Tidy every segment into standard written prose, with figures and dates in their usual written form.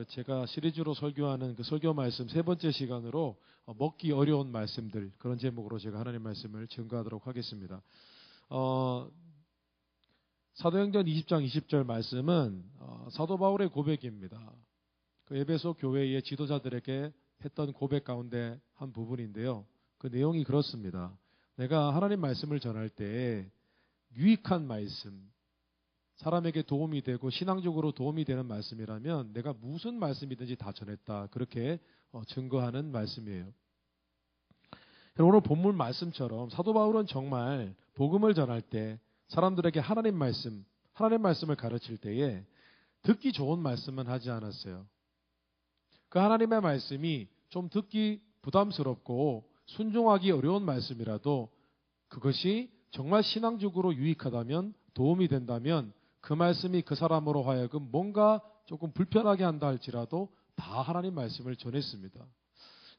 제가 시리즈로 설교하는 그 설교 말씀 세 번째 시간으로 먹기 어려운 말씀들, 그런 제목으로 제가 하나님 말씀을 증거하도록 하겠습니다. 사도행전 20장 20절 말씀은 사도 바울의 고백입니다. 그 에베소 교회의 지도자들에게 했던 고백 가운데 한 부분인데요. 그 내용이 그렇습니다. 내가 하나님 말씀을 전할 때 유익한 말씀, 사람에게 도움이 되고 신앙적으로 도움이 되는 말씀이라면 내가 무슨 말씀이든지 다 전했다. 그렇게 증거하는 말씀이에요. 오늘 본문 말씀처럼 사도 바울은 정말 복음을 전할 때 사람들에게 하나님 말씀을 가르칠 때에 듣기 좋은 말씀은 하지 않았어요. 그 하나님의 말씀이 좀 듣기 부담스럽고 순종하기 어려운 말씀이라도 그것이 정말 신앙적으로 유익하다면, 도움이 된다면 그 말씀이 그 사람으로 하여금 뭔가 조금 불편하게 한다 할지라도 다 하나님 말씀을 전했습니다.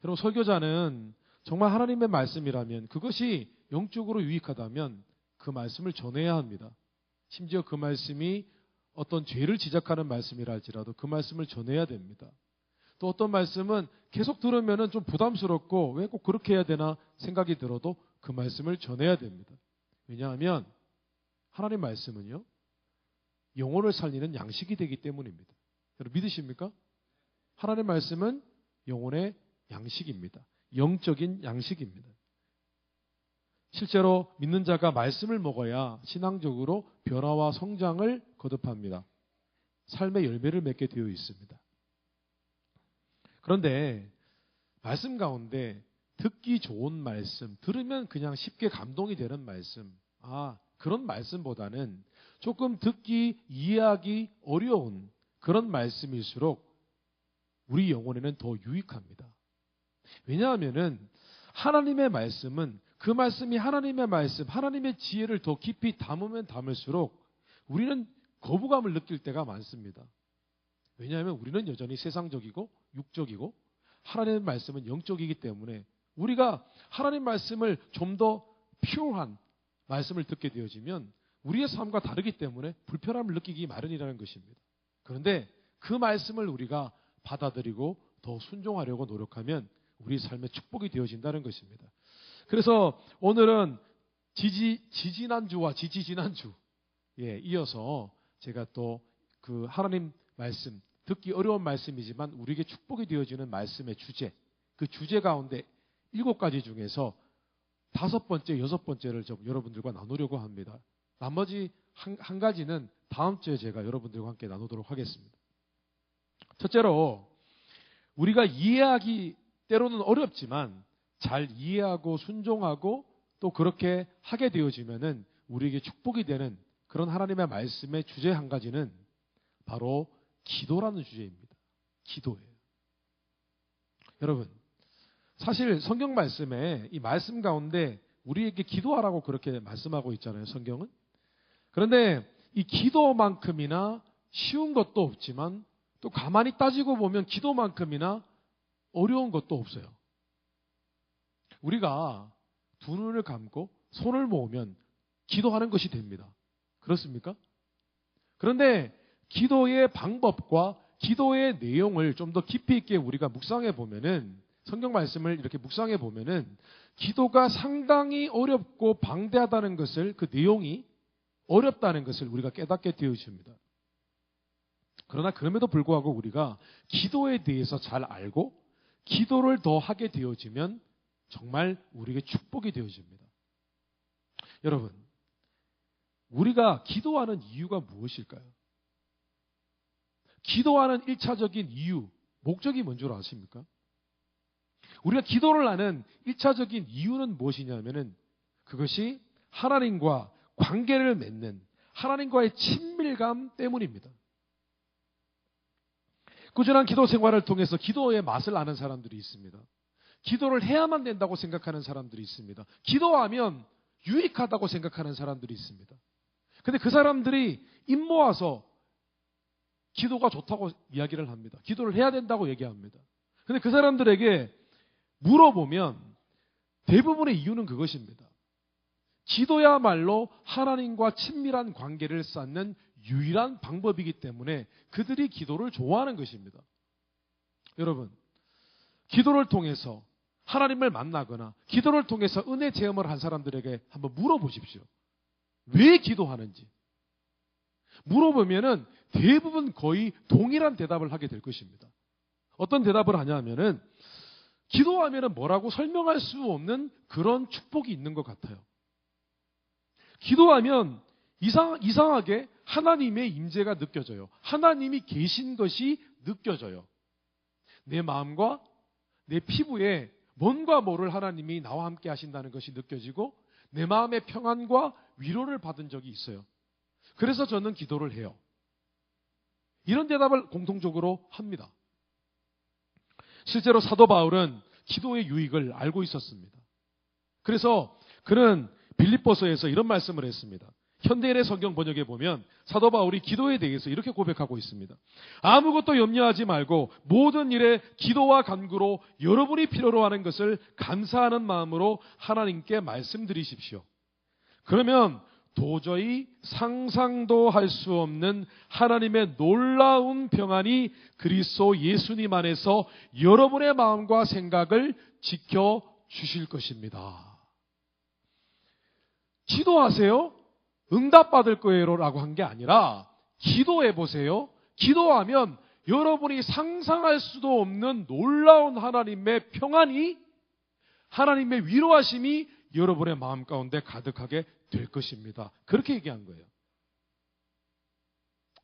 여러분, 설교자는 정말 하나님의 말씀이라면, 그것이 영적으로 유익하다면 그 말씀을 전해야 합니다. 심지어 그 말씀이 어떤 죄를 지적하는 말씀이라 할지라도 그 말씀을 전해야 됩니다. 또 어떤 말씀은 계속 들으면 좀 부담스럽고 왜 꼭 그렇게 해야 되나 생각이 들어도 그 말씀을 전해야 됩니다. 왜냐하면 하나님 말씀은요, 영혼을 살리는 양식이 되기 때문입니다. 여러분 믿으십니까? 하나님 말씀은 영혼의 양식입니다. 영적인 양식입니다. 실제로 믿는 자가 말씀을 먹어야 신앙적으로 변화와 성장을 거듭합니다. 삶의 열매를 맺게 되어 있습니다. 그런데 말씀 가운데 듣기 좋은 말씀, 들으면 그냥 쉽게 감동이 되는 말씀, 그런 말씀보다는 조금 듣기, 이해하기 어려운 그런 말씀일수록 우리 영혼에는 더 유익합니다. 왜냐하면은 하나님의 말씀은 그 말씀이 하나님의 말씀, 하나님의 지혜를 더 깊이 담으면 담을수록 우리는 거부감을 느낄 때가 많습니다. 왜냐하면 우리는 여전히 세상적이고 육적이고 하나님의 말씀은 영적이기 때문에 우리가 하나님 말씀을 좀 더 퓨어한 말씀을 듣게 되어지면 우리의 삶과 다르기 때문에 불편함을 느끼기 마련이라는 것입니다. 그런데 그 말씀을 우리가 받아들이고 더 순종하려고 노력하면 우리 삶의 축복이 되어진다는 것입니다. 그래서 오늘은 지지난주와 지지지난주에 이어서 제가 또 그 하나님 말씀, 듣기 어려운 말씀이지만 우리에게 축복이 되어지는 말씀의 주제, 그 주제 가운데 7가지 중에서 5번째, 6번째를 좀 여러분들과 나누려고 합니다. 나머지 한 가지는 다음 주에 제가 여러분들과 함께 나누도록 하겠습니다. 첫째로, 우리가 이해하기 때로는 어렵지만 잘 이해하고 순종하고 또 그렇게 하게 되어지면은 우리에게 축복이 되는 그런 하나님의 말씀의 주제 한 가지는 바로 기도라는 주제입니다. 기도예요. 여러분, 사실 성경 말씀에 이 말씀 가운데 우리에게 기도하라고 그렇게 말씀하고 있잖아요, 성경은. 그런데 이 기도만큼이나 쉬운 것도 없지만 또 가만히 따지고 보면 기도만큼이나 어려운 것도 없어요. 우리가 두 눈을 감고 손을 모으면 기도하는 것이 됩니다. 그렇습니까? 그런데 기도의 방법과 기도의 내용을 좀 더 깊이 있게 우리가 묵상해 보면은, 성경 말씀을 이렇게 묵상해 보면은 기도가 상당히 어렵고 방대하다는 것을, 그 내용이 어렵다는 것을 우리가 깨닫게 되어집니다. 그러나 그럼에도 불구하고 우리가 기도에 대해서 잘 알고 기도를 더 하게 되어지면 정말 우리에게 축복이 되어집니다. 여러분, 우리가 기도하는 이유가 무엇일까요? 기도하는 1차적인 이유, 목적이 뭔 줄 아십니까? 우리가 기도를 하는 1차적인 이유는 무엇이냐면은 그것이 하나님과 관계를 맺는, 하나님과의 친밀감 때문입니다. 꾸준한 기도 생활을 통해서 기도의 맛을 아는 사람들이 있습니다. 기도를 해야만 된다고 생각하는 사람들이 있습니다. 기도하면 유익하다고 생각하는 사람들이 있습니다. 근데 그 사람들이 입 모아서 기도가 좋다고 이야기를 합니다. 기도를 해야 된다고 얘기합니다. 근데 그 사람들에게 물어보면 대부분의 이유는 그것입니다. 기도야말로 하나님과 친밀한 관계를 쌓는 유일한 방법이기 때문에 그들이 기도를 좋아하는 것입니다. 여러분, 기도를 통해서 하나님을 만나거나 기도를 통해서 은혜 체험을 한 사람들에게 한번 물어보십시오. 왜 기도하는지. 물어보면은 대부분 거의 동일한 대답을 하게 될 것입니다. 어떤 대답을 하냐면은 기도하면은 뭐라고 설명할 수 없는 그런 축복이 있는 것 같아요. 기도하면 이상하게 하나님의 임재가 느껴져요. 하나님이 계신 것이 느껴져요. 내 마음과 내 피부에 뭔가 모를 하나님이 나와 함께 하신다는 것이 느껴지고 내 마음의 평안과 위로를 받은 적이 있어요. 그래서 저는 기도를 해요. 이런 대답을 공통적으로 합니다. 실제로 사도 바울은 기도의 유익을 알고 있었습니다. 그래서 그는 빌립보서에서 이런 말씀을 했습니다. 현대인의 성경 번역에 보면 사도 바울이 기도에 대해서 이렇게 고백하고 있습니다. 아무것도 염려하지 말고 모든 일에 기도와 간구로 여러분이 필요로 하는 것을 감사하는 마음으로 하나님께 말씀드리십시오. 그러면 도저히 상상도 할 수 없는 하나님의 놀라운 평안이 그리스도 예수님 안에서 여러분의 마음과 생각을 지켜주실 것입니다. 기도하세요? 응답받을 거예요 라고 한 게 아니라 기도해 보세요. 기도하면 여러분이 상상할 수도 없는 놀라운 하나님의 평안이, 하나님의 위로하심이 여러분의 마음 가운데 가득하게 될 것입니다. 그렇게 얘기한 거예요.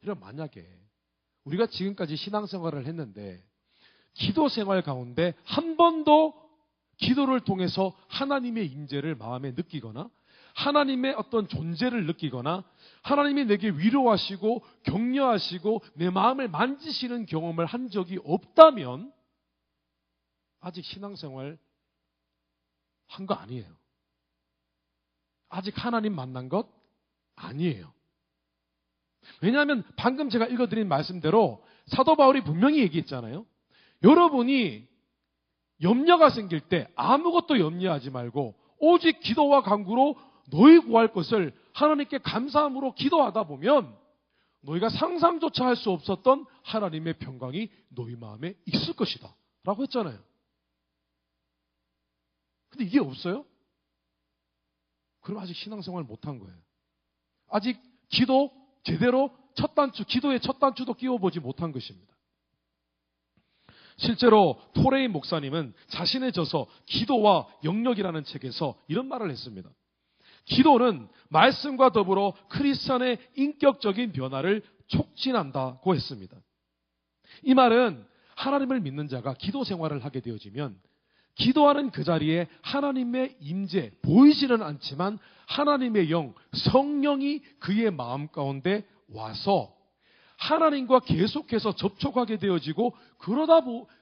이런 만약에 우리가 지금까지 신앙생활을 했는데 기도 생활 가운데 한 번도 기도를 통해서 하나님의 임재를 마음에 느끼거나 하나님의 어떤 존재를 느끼거나 하나님이 내게 위로하시고 격려하시고 내 마음을 만지시는 경험을 한 적이 없다면 아직 신앙생활 한 거 아니에요. 아직 하나님 만난 것 아니에요. 왜냐하면 방금 제가 읽어드린 말씀대로 사도 바울이 분명히 얘기했잖아요. 여러분이 염려가 생길 때 아무것도 염려하지 말고 오직 기도와 간구로 너희 구할 것을 하나님께 감사함으로 기도하다 보면 너희가 상상조차 할 수 없었던 하나님의 평강이 너희 마음에 있을 것이다 라고 했잖아요. 근데 이게 없어요? 그럼 아직 신앙생활 못한 거예요. 아직 기도 제대로 첫 단추, 기도의 첫 단추도 끼워보지 못한 것입니다. 실제로 토레인 목사님은 자신의 저서 기도와 영역이라는 책에서 이런 말을 했습니다. 기도는 말씀과 더불어 크리스천의 인격적인 변화를 촉진한다고 했습니다. 이 말은 하나님을 믿는 자가 기도 생활을 하게 되어지면 기도하는 그 자리에 하나님의 임재, 보이지는 않지만 하나님의 영, 성령이 그의 마음 가운데 와서 하나님과 계속해서 접촉하게 되어지고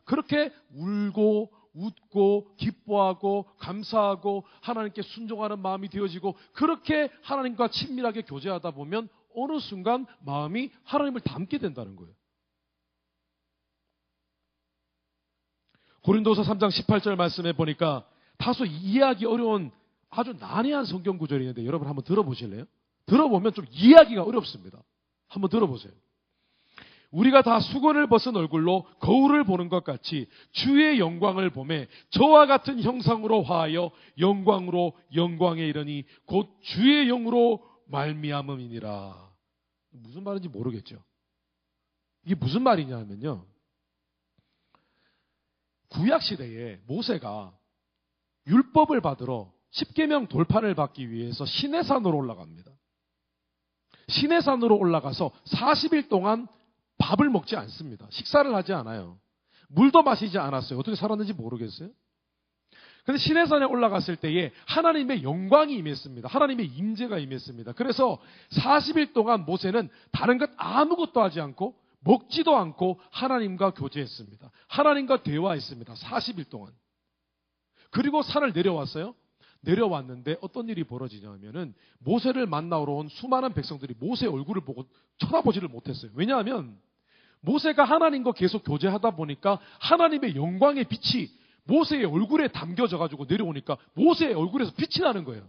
그렇게 울고 웃고 기뻐하고 감사하고 하나님께 순종하는 마음이 되어지고 그렇게 하나님과 친밀하게 교제하다 보면 어느 순간 마음이 하나님을 닮게 된다는 거예요. 고린도서 3장 18절 말씀에 보니까 다소 이해하기 어려운 아주 난해한 성경 구절이 있는데 여러분 한번 들어보실래요? 들어보면 좀 이해하기가 어렵습니다. 한번 들어보세요. 우리가 다 수건을 벗은 얼굴로 거울을 보는 것 같이 주의 영광을 보매 저와 같은 형상으로 화하여 영광으로 영광에 이르니 곧 주의 영으로 말미암음이니라. 무슨 말인지 모르겠죠. 이게 무슨 말이냐면요. 구약시대에 모세가 율법을 받으러 십계명 돌판을 받기 위해서 시내산으로 올라갑니다. 시내산으로 올라가서 40일 동안 밥을 먹지 않습니다. 식사를 하지 않아요. 물도 마시지 않았어요. 어떻게 살았는지 모르겠어요. 그런데 시내산에 올라갔을 때에 하나님의 영광이 임했습니다. 하나님의 임재가 임했습니다. 그래서 40일 동안 모세는 다른 것 아무것도 하지 않고 먹지도 않고 하나님과 교제했습니다. 하나님과 대화했습니다. 40일 동안. 그리고 산을 내려왔어요. 내려왔는데 어떤 일이 벌어지냐면은 모세를 만나러 온 수많은 백성들이 모세 얼굴을 보고 쳐다보지를 못했어요. 왜냐하면 모세가 하나님과 계속 교제하다 보니까 하나님의 영광의 빛이 모세의 얼굴에 담겨져 가지고 내려오니까 모세의 얼굴에서 빛이 나는 거예요.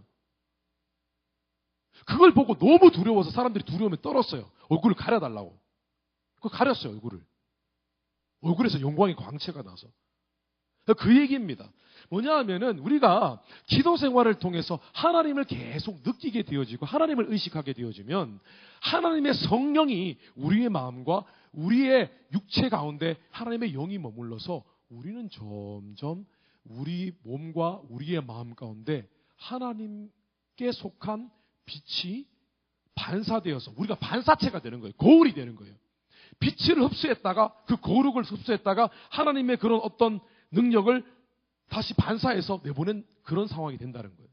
그걸 보고 너무 두려워서 사람들이 두려움에 떨었어요. 얼굴을 가려달라고. 그거 가렸어요, 얼굴을. 얼굴에서 영광의 광채가 나서. 그 얘기입니다. 뭐냐 하면은 우리가 기도 생활을 통해서 하나님을 계속 느끼게 되어지고 하나님을 의식하게 되어지면 하나님의 성령이 우리의 마음과 우리의 육체 가운데 하나님의 영이 머물러서 우리는 점점 우리 몸과 우리의 마음 가운데 하나님께 속한 빛이 반사되어서 우리가 반사체가 되는 거예요. 거울이 되는 거예요. 빛을 흡수했다가 그 거룩을 흡수했다가 하나님의 그런 어떤 능력을 다시 반사해서 내보낸 그런 상황이 된다는 거예요.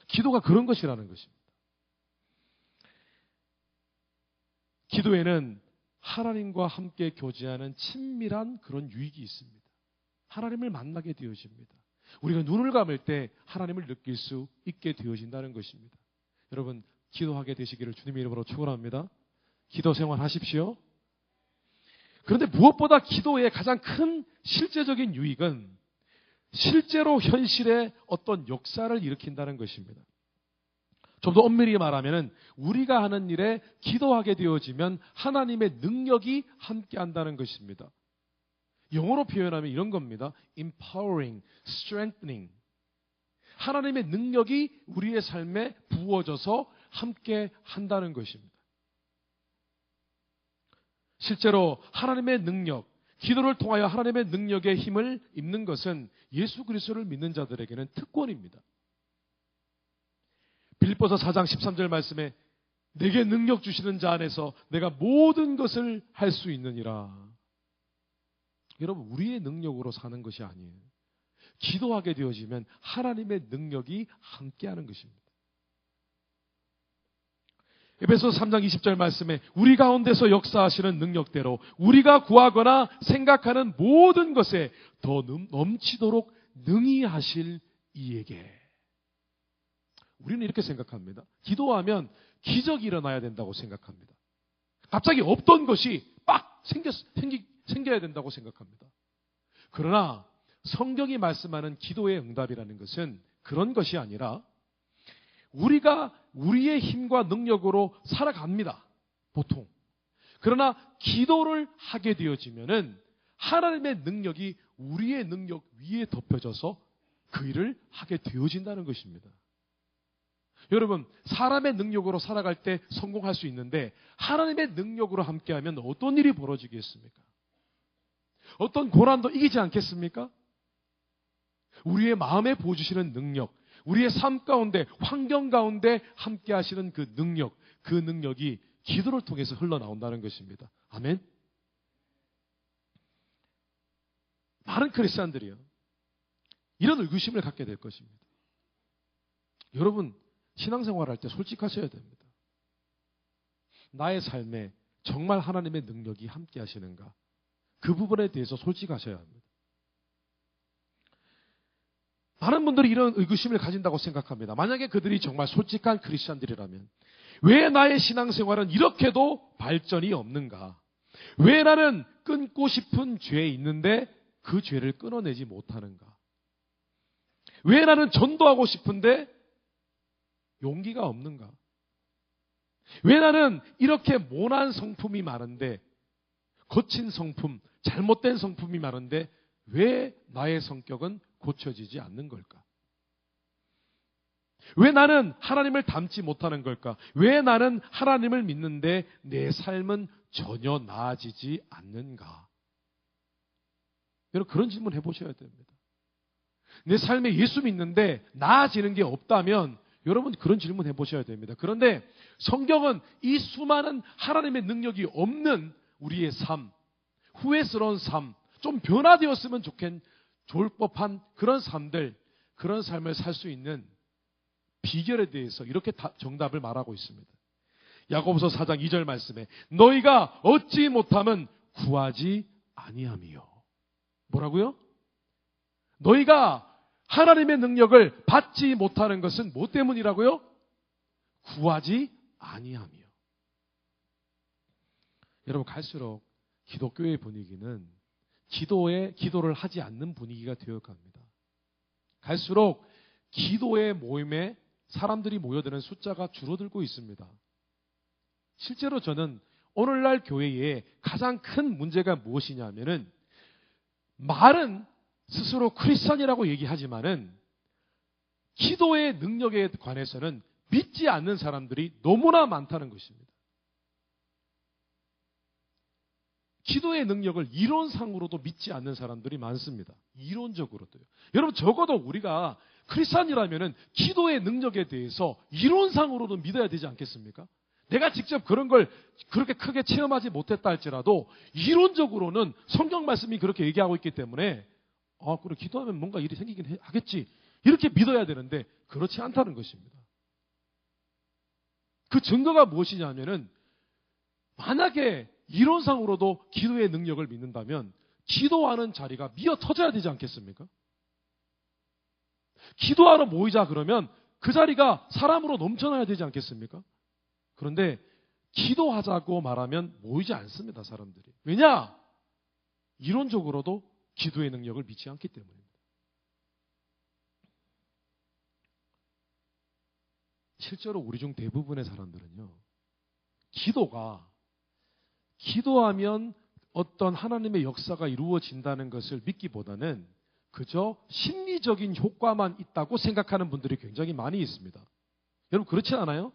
기도가 그런 것이라는 것입니다. 기도에는 하나님과 함께 교제하는 친밀한 그런 유익이 있습니다. 하나님을 만나게 되어집니다. 우리가 눈을 감을 때 하나님을 느낄 수 있게 되어진다는 것입니다. 여러분, 기도하게 되시기를 주님의 이름으로 축원합니다. 기도 생활하십시오. 그런데 무엇보다 기도의 가장 큰 실제적인 유익은 실제로 현실에 어떤 역사를 일으킨다는 것입니다. 좀 더 엄밀히 말하면 우리가 하는 일에 기도하게 되어지면 하나님의 능력이 함께한다는 것입니다. 영어로 표현하면 이런 겁니다. empowering, strengthening. 하나님의 능력이 우리의 삶에 부어져서 함께 한다는 것입니다. 실제로 하나님의 능력, 기도를 통하여 하나님의 능력의 힘을 입는 것은 예수 그리스도를 믿는 자들에게는 특권입니다. 빌립보서 4장 13절 말씀에 내게 능력 주시는 자 안에서 내가 모든 것을 할 수 있느니라. 여러분, 우리의 능력으로 사는 것이 아니에요. 기도하게 되어지면 하나님의 능력이 함께하는 것입니다. 에베소서 3장 20절 말씀에 우리 가운데서 역사하시는 능력대로 우리가 구하거나 생각하는 모든 것에 더 넘치도록 능히 하실 이에게. 우리는 이렇게 생각합니다. 기도하면 기적이 일어나야 된다고 생각합니다. 갑자기 없던 것이 빡 생겨야 된다고 생각합니다. 그러나 성경이 말씀하는 기도의 응답이라는 것은 그런 것이 아니라 우리가 우리의 힘과 능력으로 살아갑니다. 보통. 그러나 기도를 하게 되어지면은 하나님의 능력이 우리의 능력 위에 덮여져서 그 일을 하게 되어진다는 것입니다. 여러분, 사람의 능력으로 살아갈 때 성공할 수 있는데 하나님의 능력으로 함께하면 어떤 일이 벌어지겠습니까? 어떤 고난도 이기지 않겠습니까? 우리의 마음에 부어주시는 능력, 우리의 삶 가운데, 환경 가운데 함께 하시는 그 능력이 기도를 통해서 흘러나온다는 것입니다. 아멘? 많은 크리스찬들이요, 이런 의구심을 갖게 될 것입니다. 여러분, 신앙생활할 때 솔직하셔야 됩니다. 나의 삶에 정말 하나님의 능력이 함께 하시는가? 그 부분에 대해서 솔직하셔야 합니다. 많은 분들이 이런 의구심을 가진다고 생각합니다. 만약에 그들이 정말 솔직한 크리스찬들이라면 왜 나의 신앙생활은 이렇게도 발전이 없는가? 왜 나는 끊고 싶은 죄에 있는데 그 죄를 끊어내지 못하는가? 왜 나는 전도하고 싶은데 용기가 없는가? 왜 나는 이렇게 모난 성품이 많은데, 거친 성품, 잘못된 성품이 많은데 왜 나의 성격은 고쳐지지 않는 걸까? 왜 나는 하나님을 닮지 못하는 걸까? 왜 나는 하나님을 믿는데 내 삶은 전혀 나아지지 않는가? 여러분, 그런 질문 해보셔야 됩니다. 내 삶에 예수 믿는데 나아지는 게 없다면 여러분, 그런 질문 해보셔야 됩니다. 그런데 성경은 이 수많은 하나님의 능력이 없는 우리의 삶, 후회스러운 삶, 좀 변화되었으면 좋을 법한 그런 삶들, 그런 삶을 살 수 있는 비결에 대해서 이렇게 정답을 말하고 있습니다. 야고보서 4장 2절 말씀에 너희가 얻지 못하면 구하지 아니함이요. 뭐라고요? 너희가 하나님의 능력을 받지 못하는 것은 뭐 때문이라고요? 구하지 아니함이요. 여러분, 갈수록 기독교의 분위기는 기도를 하지 않는 분위기가 되어갑니다. 갈수록 기도의 모임에 사람들이 모여드는 숫자가 줄어들고 있습니다. 실제로 저는 오늘날 교회에 가장 큰 문제가 무엇이냐면은 말은 스스로 크리스천이라고 얘기하지만은 기도의 능력에 관해서는 믿지 않는 사람들이 너무나 많다는 것입니다. 기도의 능력을 이론상으로도 믿지 않는 사람들이 많습니다. 이론적으로도요. 여러분 적어도 우리가 크리스천이라면은 기도의 능력에 대해서 이론상으로도 믿어야 되지 않겠습니까? 내가 직접 그런 걸 그렇게 크게 체험하지 못했다 할지라도 이론적으로는 성경 말씀이 그렇게 얘기하고 있기 때문에 그래 기도하면 뭔가 일이 생기긴 하겠지. 이렇게 믿어야 되는데 그렇지 않다는 것입니다. 그 증거가 무엇이냐면은 만약에 이론상으로도 기도의 능력을 믿는다면 기도하는 자리가 미어 터져야 되지 않겠습니까? 기도하러 모이자 그러면 그 자리가 사람으로 넘쳐나야 되지 않겠습니까? 그런데 기도하자고 말하면 모이지 않습니다, 사람들이. 왜냐? 이론적으로도 기도의 능력을 믿지 않기 때문입니다. 실제로 우리 중 대부분의 사람들은요, 기도하면 어떤 하나님의 역사가 이루어진다는 것을 믿기보다는 그저 심리적인 효과만 있다고 생각하는 분들이 굉장히 많이 있습니다. 여러분 그렇지 않아요?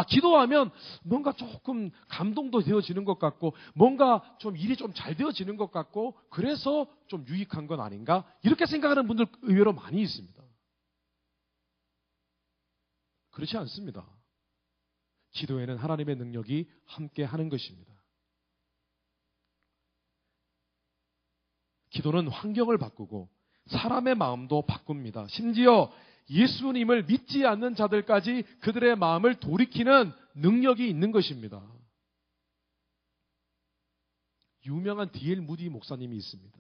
기도하면 뭔가 조금 감동도 되어지는 것 같고 뭔가 좀 일이 좀 잘 되어지는 것 같고 그래서 좀 유익한 건 아닌가? 이렇게 생각하는 분들 의외로 많이 있습니다. 그렇지 않습니다. 기도에는 하나님의 능력이 함께 하는 것입니다. 기도는 환경을 바꾸고 사람의 마음도 바꿉니다. 심지어 예수님을 믿지 않는 자들까지 그들의 마음을 돌이키는 능력이 있는 것입니다. 유명한 D.L. 무디 목사님이 있습니다.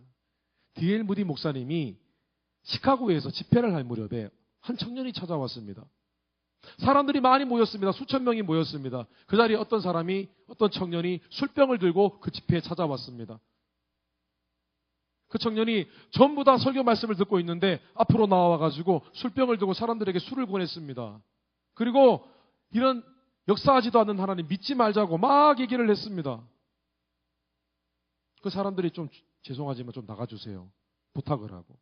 D.L. 무디 목사님이 시카고에서 집회를 할 무렵에 한 청년이 찾아왔습니다. 사람들이 많이 모였습니다. 수천 명이 모였습니다. 그 자리에 어떤 청년이 술병을 들고 그 집회에 찾아왔습니다. 그 청년이 전부 다 설교 말씀을 듣고 있는데 앞으로 나와가지고 술병을 들고 사람들에게 술을 권했습니다. 그리고 이런 역사하지도 않는 하나님 믿지 말자고 막 얘기를 했습니다. 그 사람들이 좀 죄송하지만 좀 나가주세요. 부탁을 하고.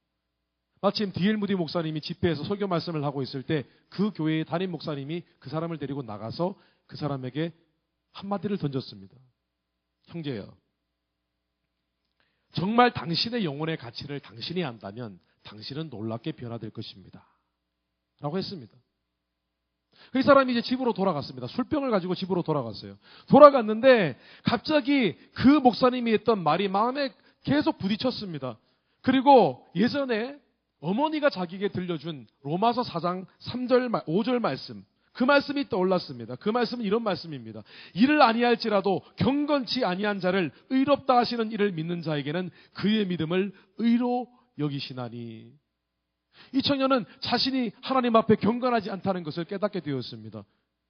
마침 D.L. 무디 목사님이 집회에서 설교 말씀을 하고 있을 때 그 교회의 담임 목사님이 그 사람을 데리고 나가서 그 사람에게 한마디를 던졌습니다. 형제여. 정말 당신의 영혼의 가치를 당신이 안다면 당신은 놀랍게 변화될 것입니다. 라고 했습니다. 그 사람이 이제 집으로 돌아갔습니다. 술병을 가지고 집으로 돌아갔어요. 돌아갔는데 갑자기 그 목사님이 했던 말이 마음에 계속 부딪혔습니다. 그리고 예전에 어머니가 자기에게 들려준 로마서 4장 3절, 5절 말씀, 그 말씀이 떠올랐습니다. 그 말씀은 이런 말씀입니다. 이를 아니할지라도 경건치 아니한 자를 의롭다 하시는 이를 믿는 자에게는 그의 믿음을 의로 여기시나니. 이 청년은 자신이 하나님 앞에 경건하지 않다는 것을 깨닫게 되었습니다.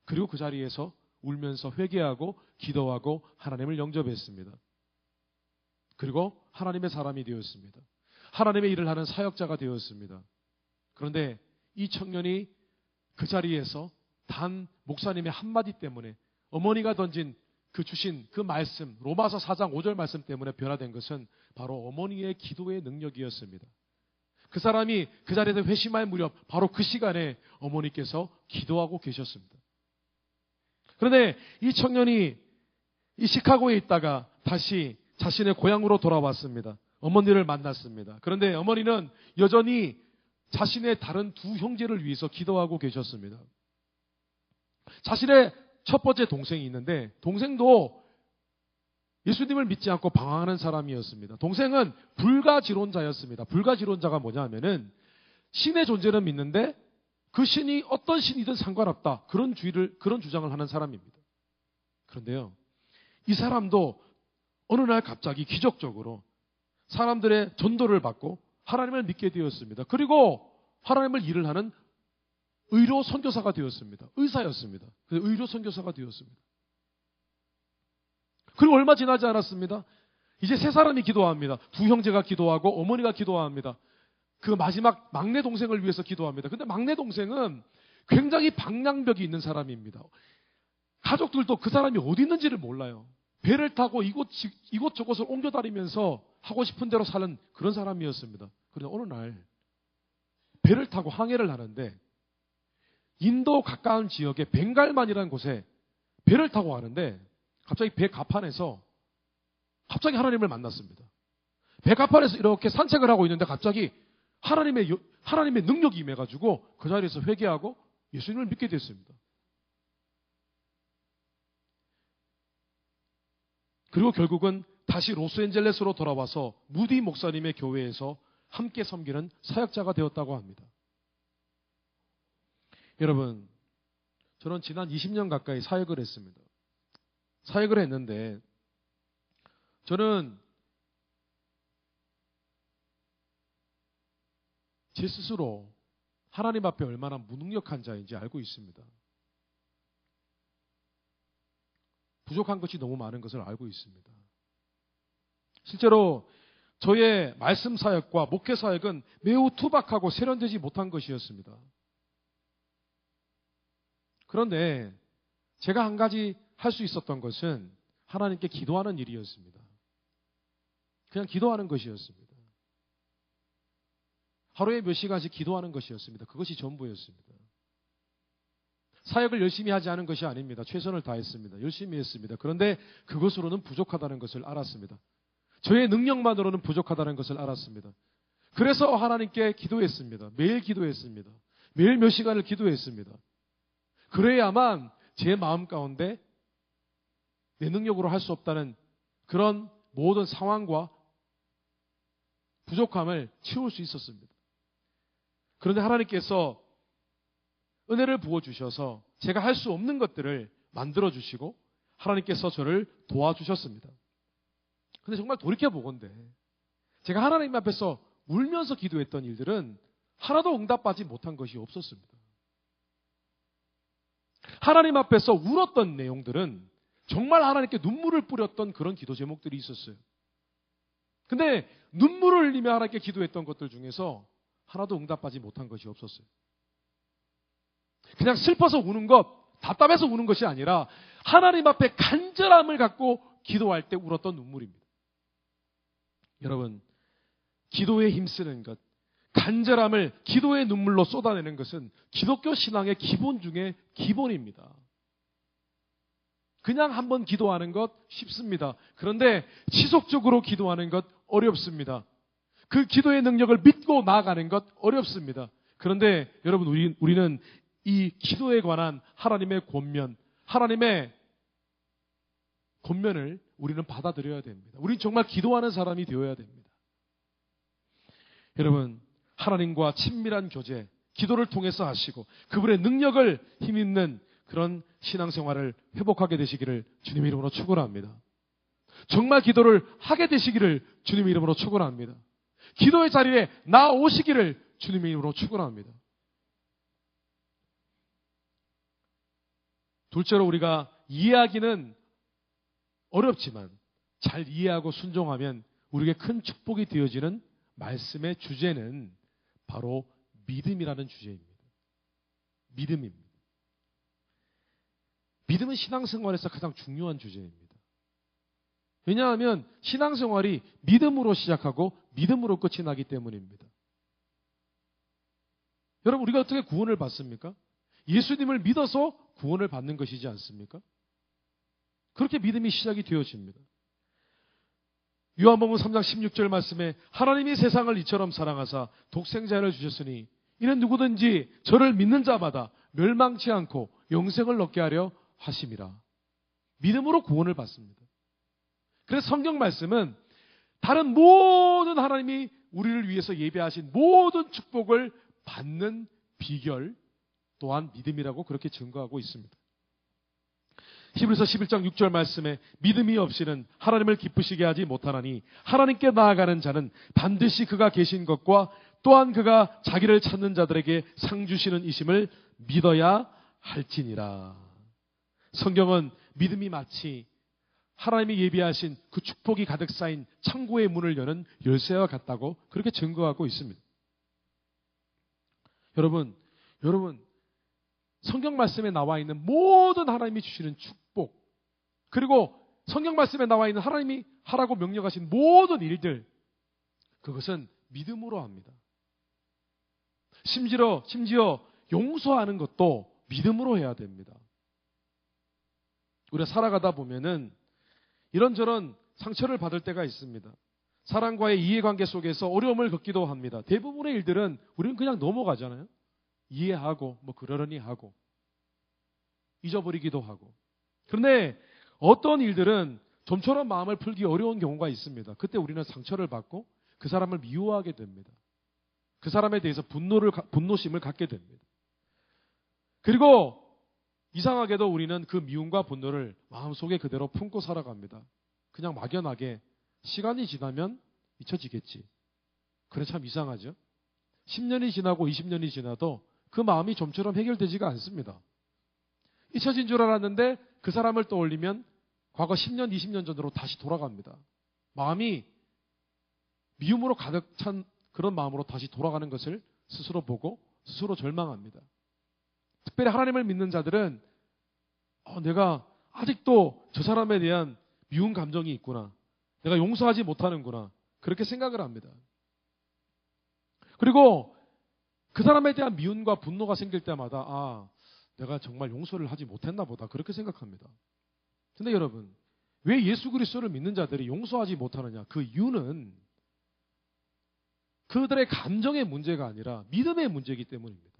그리고 그 자리에서 울면서 회개하고 기도하고 하나님을 영접했습니다. 그리고 하나님의 사람이 되었습니다. 하나님의 일을 하는 사역자가 되었습니다. 그런데 이 청년이 그 자리에서 단 목사님의 한마디 때문에 어머니가 던진 주신 그 말씀, 로마서 4장 5절 말씀 때문에 변화된 것은 바로 어머니의 기도의 능력이었습니다. 그 사람이 그 자리에서 회심할 무렵 바로 그 시간에 어머니께서 기도하고 계셨습니다. 그런데 이 청년이 이 시카고에 있다가 다시 자신의 고향으로 돌아왔습니다. 어머니를 만났습니다. 그런데 어머니는 여전히 자신의 다른 두 형제를 위해서 기도하고 계셨습니다. 자신의 첫 번째 동생이 있는데 동생도 예수님을 믿지 않고 방황하는 사람이었습니다. 동생은 불가지론자였습니다. 불가지론자가 뭐냐면은 신의 존재는 믿는데 그 신이 어떤 신이든 상관없다. 그런 주장을 하는 사람입니다. 그런데요, 이 사람도 어느 날 갑자기 기적적으로 사람들의 전도를 받고 하나님을 믿게 되었습니다. 그리고 하나님을 일을 하는 의로 선교사가 되었습니다. 의사였습니다. 그래서 의로 선교사가 되었습니다. 그리고 얼마 지나지 않았습니다. 이제 세 사람이 기도합니다. 두 형제가 기도하고 어머니가 기도합니다. 그 마지막 막내 동생을 위해서 기도합니다. 근데 막내 동생은 굉장히 방향벽이 있는 사람입니다. 가족들도 그 사람이 어디 있는지를 몰라요. 배를 타고 이곳저곳을 옮겨 다니면서 하고 싶은 대로 사는 그런 사람이었습니다. 그런데 어느 날 배를 타고 항해를 하는데 인도 가까운 지역의 벵갈만이라는 곳에 배를 타고 가는데 갑자기 배 갑판에서 갑자기 하나님을 만났습니다. 배 갑판에서 이렇게 산책을 하고 있는데 갑자기 하나님의 능력이 임해가지고 그 자리에서 회개하고 예수님을 믿게 됐습니다. 그리고 결국은 다시 로스앤젤레스로 돌아와서 무디 목사님의 교회에서 함께 섬기는 사역자가 되었다고 합니다. 여러분, 저는 지난 20년 가까이 사역을 했습니다. 사역을 했는데 저는 제 스스로 하나님 앞에 얼마나 무능력한 자인지 알고 있습니다. 부족한 것이 너무 많은 것을 알고 있습니다. 실제로 저의 말씀 사역과 목회 사역은 매우 투박하고 세련되지 못한 것이었습니다. 그런데 제가 한 가지 할 수 있었던 것은 하나님께 기도하는 일이었습니다. 그냥 기도하는 것이었습니다. 하루에 몇 시간씩 기도하는 것이었습니다. 그것이 전부였습니다. 사역을 열심히 하지 않은 것이 아닙니다. 최선을 다했습니다. 열심히 했습니다. 그런데 그것으로는 부족하다는 것을 알았습니다. 저의 능력만으로는 부족하다는 것을 알았습니다. 그래서 하나님께 기도했습니다. 매일 기도했습니다. 매일 몇 시간을 기도했습니다. 그래야만 제 마음 가운데 내 능력으로 할 수 없다는 그런 모든 상황과 부족함을 채울 수 있었습니다. 그런데 하나님께서 은혜를 부어주셔서 제가 할 수 없는 것들을 만들어주시고 하나님께서 저를 도와주셨습니다. 근데 정말 돌이켜보건대 제가 하나님 앞에서 울면서 기도했던 일들은 하나도 응답받지 못한 것이 없었습니다. 하나님 앞에서 울었던 내용들은 정말 하나님께 눈물을 뿌렸던 그런 기도 제목들이 있었어요. 근데 눈물을 흘리며 하나님께 기도했던 것들 중에서 하나도 응답받지 못한 것이 없었어요. 그냥 슬퍼서 우는 것, 답답해서 우는 것이 아니라 하나님 앞에 간절함을 갖고 기도할 때 울었던 눈물입니다. 여러분, 기도에 힘쓰는 것, 간절함을 기도의 눈물로 쏟아내는 것은 기독교 신앙의 기본 중에 기본입니다. 그냥 한번 기도하는 것 쉽습니다. 그런데 지속적으로 기도하는 것 어렵습니다. 그 기도의 능력을 믿고 나아가는 것 어렵습니다. 그런데 여러분, 우리는 이 기도에 관한 하나님의 권면, 하나님의 권면을 우리는 받아들여야 됩니다. 우리는 정말 기도하는 사람이 되어야 됩니다. 여러분, 하나님과 친밀한 교제, 기도를 통해서 하시고 그분의 능력을 힘입는 그런 신앙생활을 회복하게 되시기를 주님의 이름으로 축원합니다. 정말 기도를 하게 되시기를 주님의 이름으로 축원합니다. 기도의 자리에 나오시기를 주님의 이름으로 축원합니다. 둘째로 우리가 이해하기는 어렵지만 잘 이해하고 순종하면 우리에게 큰 축복이 되어지는 말씀의 주제는 바로 믿음이라는 주제입니다. 믿음입니다. 믿음은 신앙생활에서 가장 중요한 주제입니다. 왜냐하면 신앙생활이 믿음으로 시작하고 믿음으로 끝이 나기 때문입니다. 여러분, 우리가 어떻게 구원을 받습니까? 예수님을 믿어서 구원을 받는 것이지 않습니까? 그렇게 믿음이 시작이 되어집니다. 요한복음 3장 16절 말씀에 하나님이 세상을 이처럼 사랑하사 독생자를 주셨으니 이는 누구든지 저를 믿는 자마다 멸망치 않고 영생을 얻게 하려 하심이라. 믿음으로 구원을 받습니다. 그래서 성경 말씀은 다른 모든 하나님이 우리를 위해서 예배하신 모든 축복을 받는 비결 또한 믿음이라고 그렇게 증거하고 있습니다. 히브리서 11장 6절 말씀에 믿음이 없이는 하나님을 기쁘시게 하지 못하나니 하나님께 나아가는 자는 반드시 그가 계신 것과 또한 그가 자기를 찾는 자들에게 상 주시는 이심을 믿어야 할지니라. 성경은 믿음이 마치 하나님이 예비하신 그 축복이 가득 쌓인 창고의 문을 여는 열쇠와 같다고 그렇게 증거하고 있습니다. 여러분, 성경 말씀에 나와 있는 모든 하나님이 주시는 축복, 그리고 성경 말씀에 나와 있는 하나님이 하라고 명령하신 모든 일들, 그것은 믿음으로 합니다. 심지어 용서하는 것도 믿음으로 해야 됩니다. 우리가 살아가다 보면은 이런저런 상처를 받을 때가 있습니다. 사람과의 이해관계 속에서 어려움을 겪기도 합니다. 대부분의 일들은 우리는 그냥 넘어가잖아요. 이해하고 그러려니 하고 잊어버리기도 하고. 그런데 어떤 일들은 좀처럼 마음을 풀기 어려운 경우가 있습니다. 그때 우리는 상처를 받고 그 사람을 미워하게 됩니다. 그 사람에 대해서 분노심을 갖게 됩니다. 그리고 이상하게도 우리는 그 미움과 분노를 마음속에 그대로 품고 살아갑니다. 그냥 막연하게 시간이 지나면 잊혀지겠지. 그래, 참 이상하죠? 10년이 지나고 20년이 지나도 그 마음이 좀처럼 해결되지가 않습니다. 잊혀진 줄 알았는데 그 사람을 떠올리면 과거 10년, 20년 전으로 다시 돌아갑니다. 마음이 미움으로 가득 찬 그런 마음으로 다시 돌아가는 것을 스스로 보고 스스로 절망합니다. 특별히 하나님을 믿는 자들은 내가 아직도 저 사람에 대한 미운 감정이 있구나. 내가 용서하지 못하는구나. 그렇게 생각을 합니다. 그리고 그 사람에 대한 미움과 분노가 생길 때마다 내가 정말 용서를 하지 못했나 보다. 그렇게 생각합니다. 근데 여러분, 왜 예수 그리스도를 믿는 자들이 용서하지 못하느냐? 그 이유는 그들의 감정의 문제가 아니라 믿음의 문제이기 때문입니다.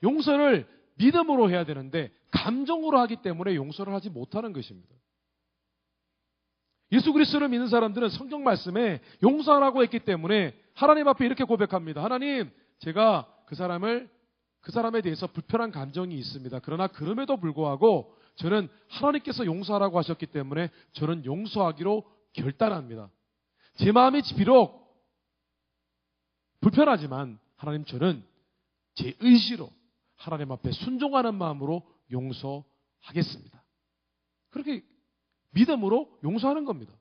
용서를 믿음으로 해야 되는데 감정으로 하기 때문에 용서를 하지 못하는 것입니다. 예수 그리스도를 믿는 사람들은 성경 말씀에 용서하라고 했기 때문에 하나님 앞에 이렇게 고백합니다. 하나님, 제가 그 사람에 대해서 불편한 감정이 있습니다. 그러나 그럼에도 불구하고 저는 하나님께서 용서하라고 하셨기 때문에 저는 용서하기로 결단합니다. 제 마음이 비록 불편하지만 하나님, 저는 제 의지로 하나님 앞에 순종하는 마음으로 용서하겠습니다. 그렇게 믿음으로 용서하는 겁니다.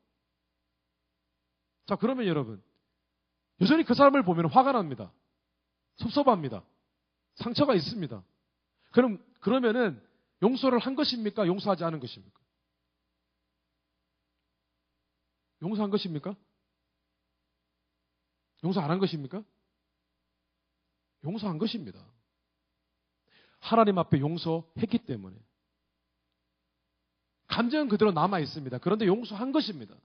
자, 그러면 여러분, 여전히 그 사람을 보면 화가 납니다. 섭섭합니다. 상처가 있습니다. 그러면은 용서를 한 것입니까? 용서하지 않은 것입니까? 용서한 것입니까? 용서 안 한 것입니까? 용서한 것입니다. 하나님 앞에 용서했기 때문에. 감정은 그대로 남아 있습니다. 그런데 용서한 것입니다.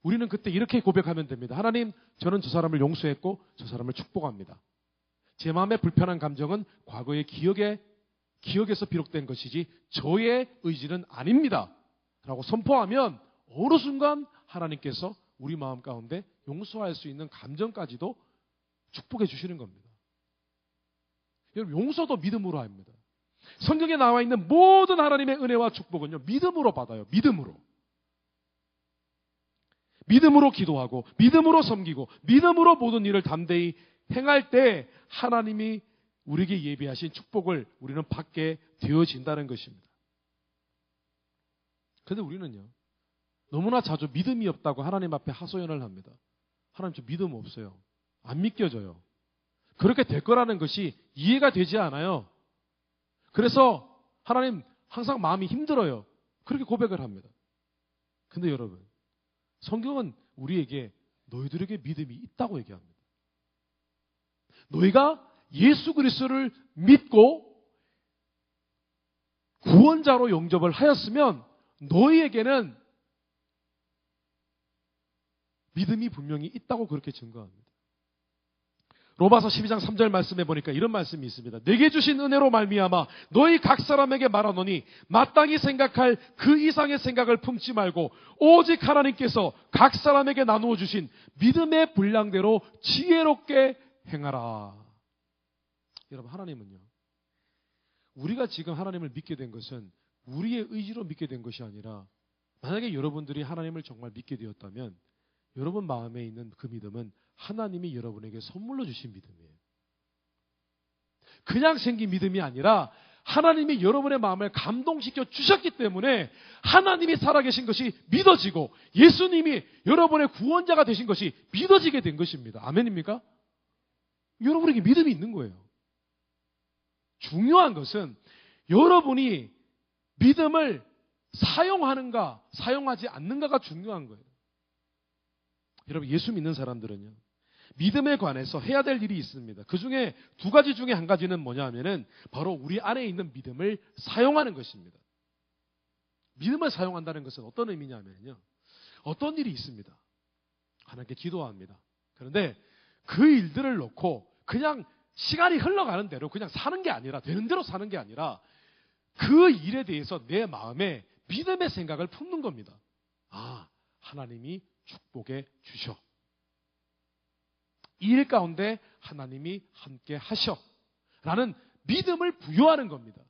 우리는 그때 이렇게 고백하면 됩니다. 하나님, 저는 저 사람을 용서했고 저 사람을 축복합니다. 제 마음에 불편한 감정은 과거의 기억에서 비록된 것이지 저의 의지는 아닙니다. 라고 선포하면 어느 순간 하나님께서 우리 마음 가운데 용서할 수 있는 감정까지도 축복해 주시는 겁니다. 여러분, 용서도 믿음으로 합니다. 성경에 나와 있는 모든 하나님의 은혜와 축복은요, 믿음으로 받아요. 믿음으로. 믿음으로 기도하고, 믿음으로 섬기고, 믿음으로 모든 일을 담대히 행할 때 하나님이 우리에게 예비하신 축복을 우리는 받게 되어진다는 것입니다. 그런데 우리는요, 너무나 자주 믿음이 없다고 하나님 앞에 하소연을 합니다. 하나님, 저 믿음 없어요. 안 믿겨져요. 그렇게 될 거라는 것이 이해가 되지 않아요. 그래서 하나님, 항상 마음이 힘들어요. 그렇게 고백을 합니다. 근데 여러분, 성경은 우리에게 너희들에게 믿음이 있다고 얘기합니다. 너희가 예수 그리스도를 믿고 구원자로 영접을 하였으면 너희에게는 믿음이 분명히 있다고 그렇게 증거합니다. 로마서 12장 3절 말씀에 보니까 이런 말씀이 있습니다. 내게 주신 은혜로 말미암아 너희 각 사람에게 말하노니 마땅히 생각할 그 이상의 생각을 품지 말고 오직 하나님께서 각 사람에게 나누어 주신 믿음의 분량대로 지혜롭게 행하라. 여러분, 하나님은요, 우리가 지금 하나님을 믿게 된 것은 우리의 의지로 믿게 된 것이 아니라, 만약에 여러분들이 하나님을 정말 믿게 되었다면 여러분 마음에 있는 그 믿음은 하나님이 여러분에게 선물로 주신 믿음이에요. 그냥 생긴 믿음이 아니라 하나님이 여러분의 마음을 감동시켜 주셨기 때문에 하나님이 살아계신 것이 믿어지고 예수님이 여러분의 구원자가 되신 것이 믿어지게 된 것입니다. 아멘입니까? 여러분에게 믿음이 있는 거예요. 중요한 것은 여러분이 믿음을 사용하는가, 사용하지 않는가가 중요한 거예요. 여러분, 예수 믿는 사람들은요, 믿음에 관해서 해야 될 일이 있습니다. 그 중에 두 가지 중에 한 가지는 뭐냐 하면은 바로 우리 안에 있는 믿음을 사용하는 것입니다. 믿음을 사용한다는 것은 어떤 의미냐면요, 어떤 일이 있습니다. 하나님께 기도합니다. 그런데 그 일들을 놓고 그냥 시간이 흘러가는 대로 그냥 사는 게 아니라, 되는 대로 사는 게 아니라 그 일에 대해서 내 마음에 믿음의 생각을 품는 겁니다. 아, 하나님이 축복해 주셔. 이 일 가운데 하나님이 함께 하셔. 라는 믿음을 부여하는 겁니다.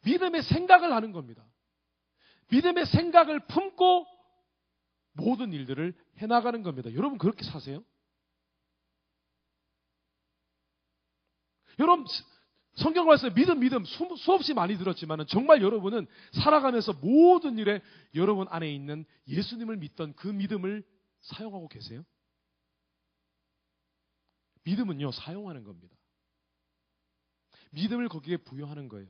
믿음의 생각을 하는 겁니다. 믿음의 생각을 품고 모든 일들을 해나가는 겁니다. 여러분, 그렇게 사세요? 여러분, 성경 말씀 믿음 수없이 많이 들었지만 정말 여러분은 살아가면서 모든 일에 여러분 안에 있는 예수님을 믿던 그 믿음을 사용하고 계세요? 믿음은요, 사용하는 겁니다. 믿음을 거기에 부여하는 거예요.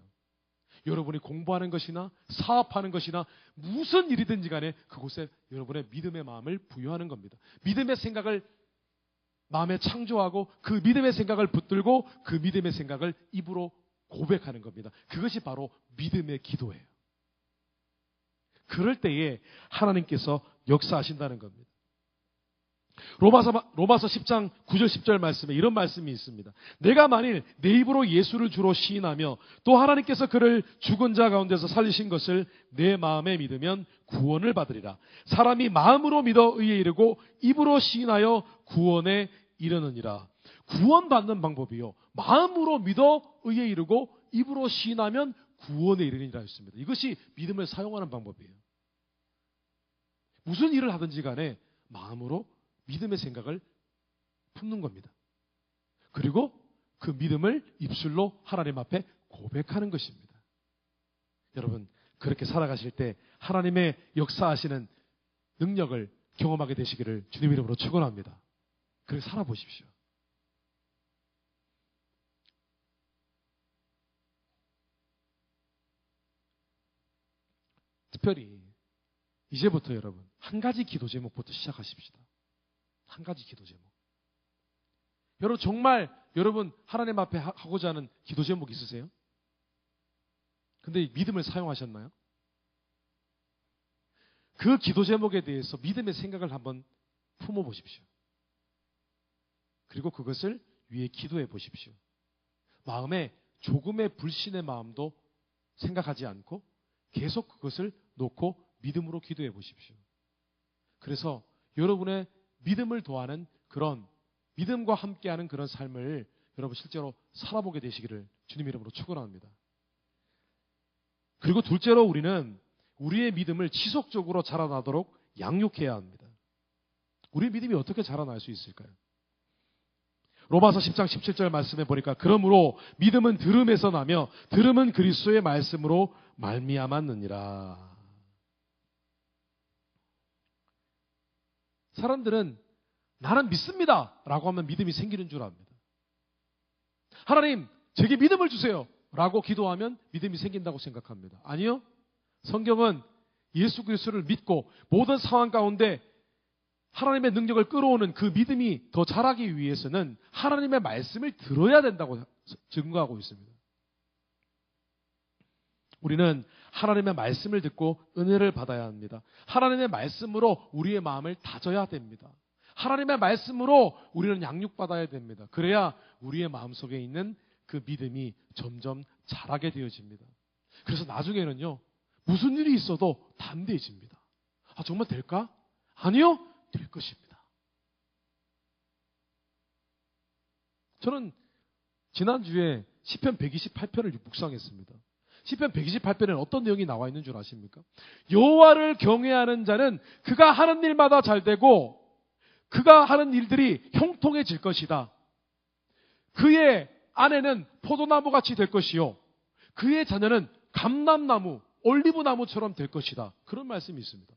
여러분이 공부하는 것이나 사업하는 것이나 무슨 일이든지 간에 그곳에 여러분의 믿음의 마음을 부여하는 겁니다. 믿음의 생각을 마음에 창조하고 그 믿음의 생각을 붙들고 그 믿음의 생각을 입으로 고백하는 겁니다. 그것이 바로 믿음의 기도예요. 그럴 때에 하나님께서 역사하신다는 겁니다. 로마서 10장 9절 10절 말씀에 이런 말씀이 있습니다. 내가 만일 내 입으로 예수를 주로 시인하며 또 하나님께서 그를 죽은 자 가운데서 살리신 것을 내 마음에 믿으면 구원을 받으리라. 사람이 마음으로 믿어 의에 이르고 입으로 시인하여 구원에 이르느니라. 구원받는 방법이요, 마음으로 믿어 의에 이르고 입으로 시인하면 구원에 이르느니라 했습니다. 이것이 믿음을 사용하는 방법이에요. 무슨 일을 하든지 간에 마음으로 믿음의 생각을 품는 겁니다. 그리고 그 믿음을 입술로 하나님 앞에 고백하는 것입니다. 여러분, 그렇게 살아가실 때 하나님의 역사하시는 능력을 경험하게 되시기를 주님 이름으로 축원합니다. 그렇게 살아보십시오. 특별히 이제부터 여러분, 한 가지 기도 제목부터 시작하십시다. 한 가지 기도 제목. 여러분, 정말 여러분 하나님 앞에 하고자 하는 기도 제목 있으세요? 근데 믿음을 사용하셨나요? 그 기도 제목에 대해서 믿음의 생각을 한번 품어보십시오. 그리고 그것을 위에 기도해 보십시오. 마음에 조금의 불신의 마음도 생각하지 않고 계속 그것을 놓고 믿음으로 기도해 보십시오. 그래서 여러분의 믿음을 도하는 그런, 믿음과 함께하는 그런 삶을 여러분 실제로 살아보게 되시기를 주님 이름으로 축원합니다. 그리고 둘째로 우리는 우리의 믿음을 지속적으로 자라나도록 양육해야 합니다. 우리의 믿음이 어떻게 자라날 수 있을까요? 로마서 10장 17절 말씀에 보니까 그러므로 믿음은 들음에서 나며 들음은 그리스도의 말씀으로 말미암았느니라. 사람들은 나는 믿습니다 라고 하면 믿음이 생기는 줄 압니다. 하나님, 제게 믿음을 주세요 라고 기도하면 믿음이 생긴다고 생각합니다. 아니요. 성경은 예수 그리스도를 믿고 모든 상황 가운데 하나님의 능력을 끌어오는 그 믿음이 더 자라기 위해서는 하나님의 말씀을 들어야 된다고 증거하고 있습니다. 우리는 하나님의 말씀을 듣고 은혜를 받아야 합니다. 하나님의 말씀으로 우리의 마음을 다져야 됩니다. 하나님의 말씀으로 우리는 양육받아야 됩니다. 그래야 우리의 마음속에 있는 그 믿음이 점점 자라게 되어집니다. 그래서 나중에는요, 무슨 일이 있어도 담대해집니다. 아, 정말 될까? 아니요, 될 것입니다. 저는 지난주에 시편 128편을 묵상했습니다. 시편 128편에는 어떤 내용이 나와 있는 줄 아십니까? 여호와를 경외하는 자는 그가 하는 일마다 잘 되고 그가 하는 일들이 형통해질 것이다. 그의 아내는 포도나무 같이 될 것이요 그의 자녀는 감람나무, 올리브나무처럼 될 것이다. 그런 말씀이 있습니다.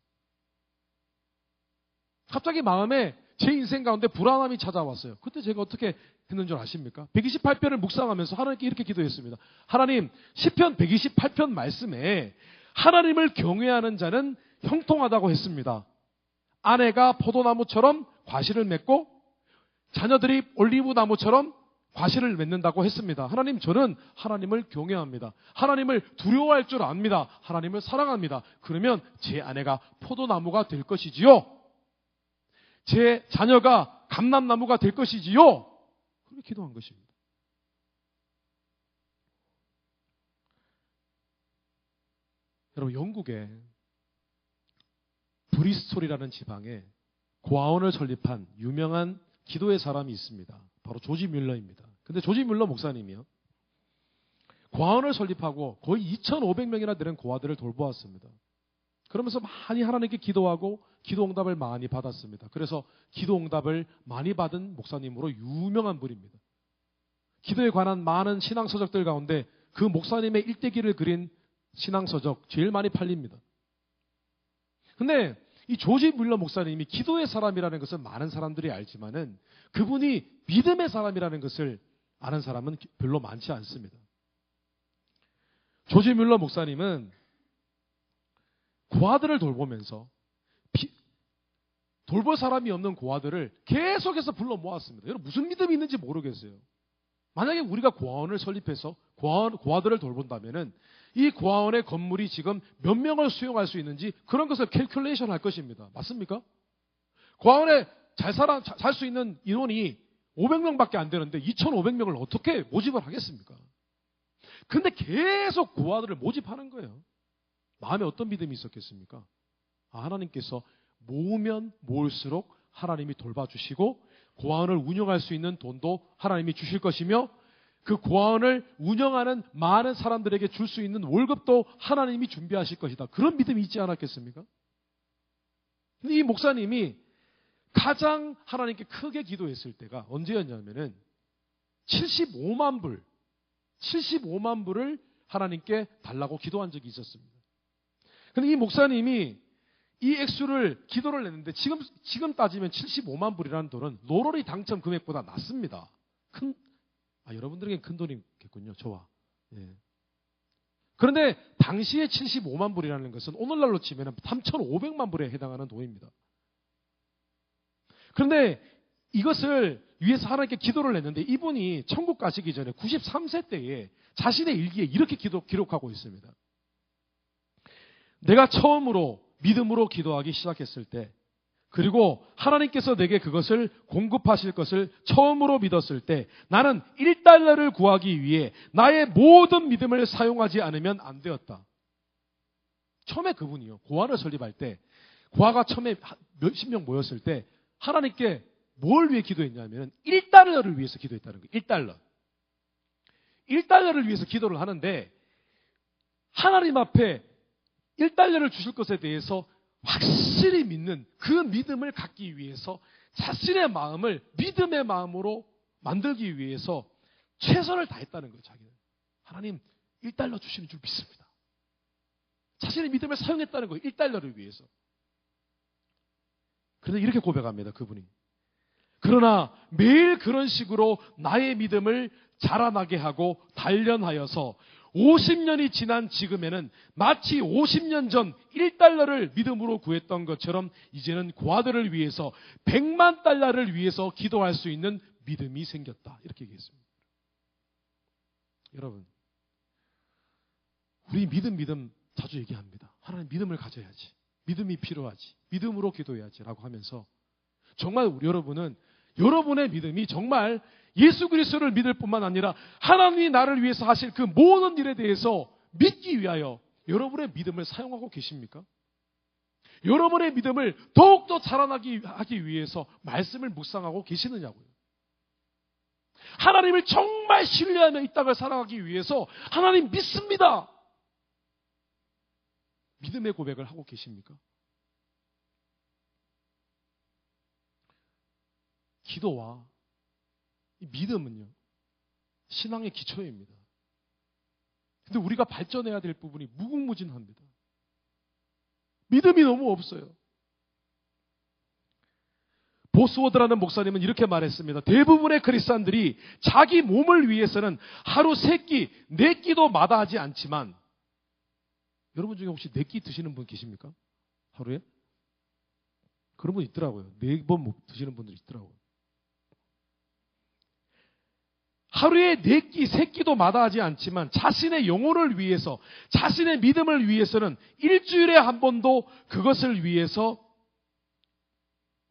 갑자기 마음에 제 인생 가운데 불안함이 찾아왔어요. 그때 제가 어떻게 했는 줄 아십니까? 128편을 묵상하면서 하나님께 이렇게 기도했습니다. 하나님, 시편 128편 말씀에 하나님을 경외하는 자는 형통하다고 했습니다. 아내가 포도나무처럼 과실을 맺고 자녀들이 올리브 나무처럼 과실을 맺는다고 했습니다. 하나님, 저는 하나님을 경외합니다. 하나님을 두려워할 줄 압니다. 하나님을 사랑합니다. 그러면 제 아내가 포도나무가 될 것이지요. 제 자녀가 감람나무가 될 것이지요. 그렇게 기도한 것입니다. 여러분, 영국에 브리스톨이라는 지방에 고아원을 설립한 유명한 기도의 사람이 있습니다. 바로 조지 뮬러입니다. 근데 조지 뮬러 목사님이요, 고아원을 설립하고 거의 2,500명이나 되는 고아들을 돌보았습니다. 그러면서 많이 하나님께 기도하고 기도응답을 많이 받았습니다. 그래서 기도응답을 많이 받은 목사님으로 유명한 분입니다. 기도에 관한 많은 신앙서적들 가운데 그 목사님의 일대기를 그린 신앙서적 제일 많이 팔립니다. 근데 이 조지 뮬러 목사님이 기도의 사람이라는 것은 많은 사람들이 알지만은 그분이 믿음의 사람이라는 것을 아는 사람은 별로 많지 않습니다. 조지 뮬러 목사님은 고아들을 돌보면서 돌볼 사람이 없는 고아들을 계속해서 불러 모았습니다. 여러분, 무슨 믿음이 있는지 모르겠어요. 만약에 우리가 고아원을 설립해서 고아들을 돌본다면은 이 고아원의 건물이 지금 몇 명을 수용할 수 있는지 그런 것을 캘큘레이션 할 것입니다. 맞습니까? 고아원에 살 수 있는 인원이 500명밖에 안 되는데 2,500명을 어떻게 모집을 하겠습니까? 근데 계속 고아들을 모집하는 거예요. 마음에 어떤 믿음이 있었겠습니까? 하나님께서 모으면 모을수록 하나님이 돌봐주시고 고아원을 운영할 수 있는 돈도 하나님이 주실 것이며 그 고아원을 운영하는 많은 사람들에게 줄 수 있는 월급도 하나님이 준비하실 것이다. 그런 믿음이 있지 않았겠습니까? 근데 이 목사님이 가장 하나님께 크게 기도했을 때가 언제였냐면은 75만 불을 하나님께 달라고 기도한 적이 있었습니다. 근데 이 목사님이 이 액수를 기도를 냈는데 지금 따지면 75만 불이라는 돈은 로러리 당첨 금액보다 낮습니다. 여러분들에겐 큰 돈이겠군요. 저와. 예. 그런데 당시에 75만 불이라는 것은 오늘날로 치면 3,500만 불에 해당하는 돈입니다. 그런데 이것을 위해서 하나님께 기도를 했는데 이분이 천국 가시기 전에 93세 때에 자신의 일기에 이렇게 기록하고 있습니다. 내가 처음으로 믿음으로 기도하기 시작했을 때, 그리고 하나님께서 내게 그것을 공급하실 것을 처음으로 믿었을 때 나는 1달러를 구하기 위해 나의 모든 믿음을 사용하지 않으면 안 되었다. 처음에 그분이요, 고아를 설립할 때, 고아가 처음에 몇십 명 모였을 때 하나님께 뭘 위해 기도했냐면 1달러를 위해서 기도했다는 거예요. 1달러. 1달러를 위해서 기도를 하는데 하나님 앞에 1달러를 주실 것에 대해서 확실히 믿는 그 믿음을 갖기 위해서 자신의 마음을 믿음의 마음으로 만들기 위해서 최선을 다했다는 거예요. 자기는. 하나님 1달러 주시는 줄 믿습니다. 자신의 믿음을 사용했다는 거예요. 1달러를 위해서. 그런데 이렇게 고백합니다. 그분이. 그러나 매일 그런 식으로 나의 믿음을 자라나게 하고 단련하여서 50년이 지난 지금에는 마치 50년 전 1달러를 믿음으로 구했던 것처럼 이제는 고아들을 위해서 100만 달러를 위해서 기도할 수 있는 믿음이 생겼다. 이렇게 얘기했습니다. 여러분, 우리 믿음 자주 얘기합니다. 하나님 믿음을 가져야지. 믿음이 필요하지. 믿음으로 기도해야지 라고 하면서 정말 여러분은 여러분의 믿음이 정말 예수 그리스도를 믿을 뿐만 아니라 하나님이 나를 위해서 하실 그 모든 일에 대해서 믿기 위하여 여러분의 믿음을 사용하고 계십니까? 여러분의 믿음을 더욱더 자라나게 하기 위해서 말씀을 묵상하고 계시느냐고요. 하나님을 정말 신뢰하며 이 땅을 살아가기 위해서 하나님 믿습니다. 믿음의 고백을 하고 계십니까? 기도와 이 믿음은요, 신앙의 기초입니다. 근데 우리가 발전해야 될 부분이 무궁무진합니다. 믿음이 너무 없어요. 보스워드라는 목사님은 이렇게 말했습니다. 대부분의 크리스찬들이 자기 몸을 위해서는 하루 3끼, 4끼도 마다하지 않지만, 여러분 중에 혹시 4끼 드시는 분 계십니까? 하루에? 그런 분 있더라고요. 4번 드시는 분들 있더라고요. 하루에 4끼, 3끼도 마다하지 않지만 자신의 영혼을 위해서, 자신의 믿음을 위해서는 일주일에 한 번도 그것을 위해서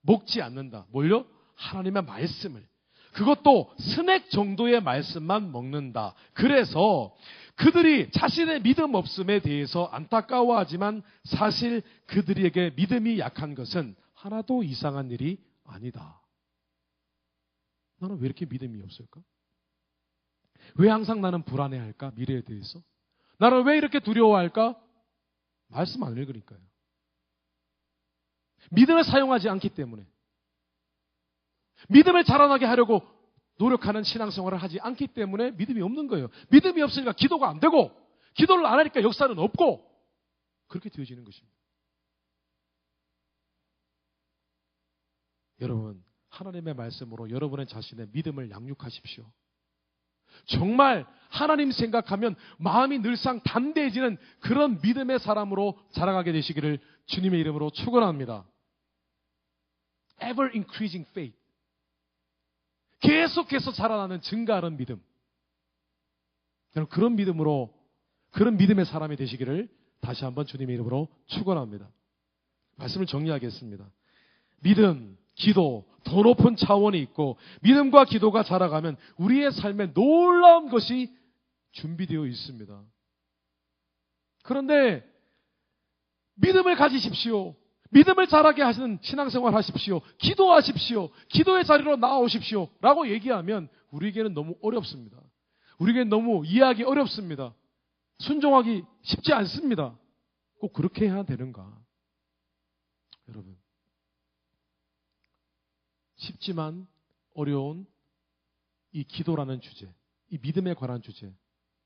먹지 않는다. 뭘요? 하나님의 말씀을. 그것도 스낵 정도의 말씀만 먹는다. 그래서 그들이 자신의 믿음 없음에 대해서 안타까워하지만 사실 그들에게 믿음이 약한 것은 하나도 이상한 일이 아니다. 나는 왜 이렇게 믿음이 없을까? 왜 항상 나는 불안해할까? 미래에 대해서. 나는 왜 이렇게 두려워할까? 말씀 안 읽으니까요. 믿음을 사용하지 않기 때문에. 믿음을 자라나게 하려고 노력하는 신앙생활을 하지 않기 때문에 믿음이 없는 거예요. 믿음이 없으니까 기도가 안 되고, 기도를 안 하니까 역사는 없고, 그렇게 되어지는 것입니다. 여러분, 하나님의 말씀으로 여러분의 자신의 믿음을 양육하십시오. 정말 하나님 생각하면 마음이 늘상 담대해지는 그런 믿음의 사람으로 자라가게 되시기를 주님의 이름으로 축원합니다. Ever increasing faith. 계속해서 자라나는 증가하는 믿음. 여러분, 그런 믿음으로, 그런 믿음의 사람이 되시기를 다시 한번 주님의 이름으로 축원합니다. 말씀을 정리하겠습니다. 믿음, 기도, 더 높은 차원이 있고 믿음과 기도가 자라가면 우리의 삶에 놀라운 것이 준비되어 있습니다. 그런데 믿음을 가지십시오. 믿음을 자라게 하시는 신앙생활 하십시오. 기도하십시오. 기도의 자리로 나아오십시오. 라고 얘기하면 우리에게는 너무 어렵습니다. 우리에게는 너무 이해하기 어렵습니다. 순종하기 쉽지 않습니다. 꼭 그렇게 해야 되는가? 여러분, 쉽지만 어려운 이 기도라는 주제, 이 믿음에 관한 주제,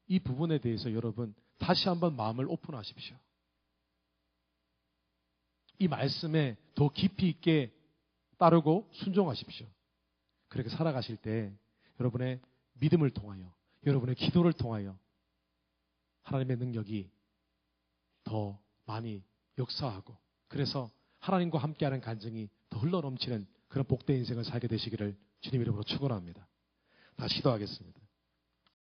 이 부분에 대해서 여러분 다시 한번 마음을 오픈하십시오. 이 말씀에 더 깊이 있게 따르고 순종하십시오. 그렇게 살아가실 때 여러분의 믿음을 통하여, 여러분의 기도를 통하여 하나님의 능력이 더 많이 역사하고, 그래서 하나님과 함께하는 간증이 더 흘러넘치는 그런 복된 인생을 살게 되시기를 주님 이름으로 축원합니다. 다시 기도하겠습니다.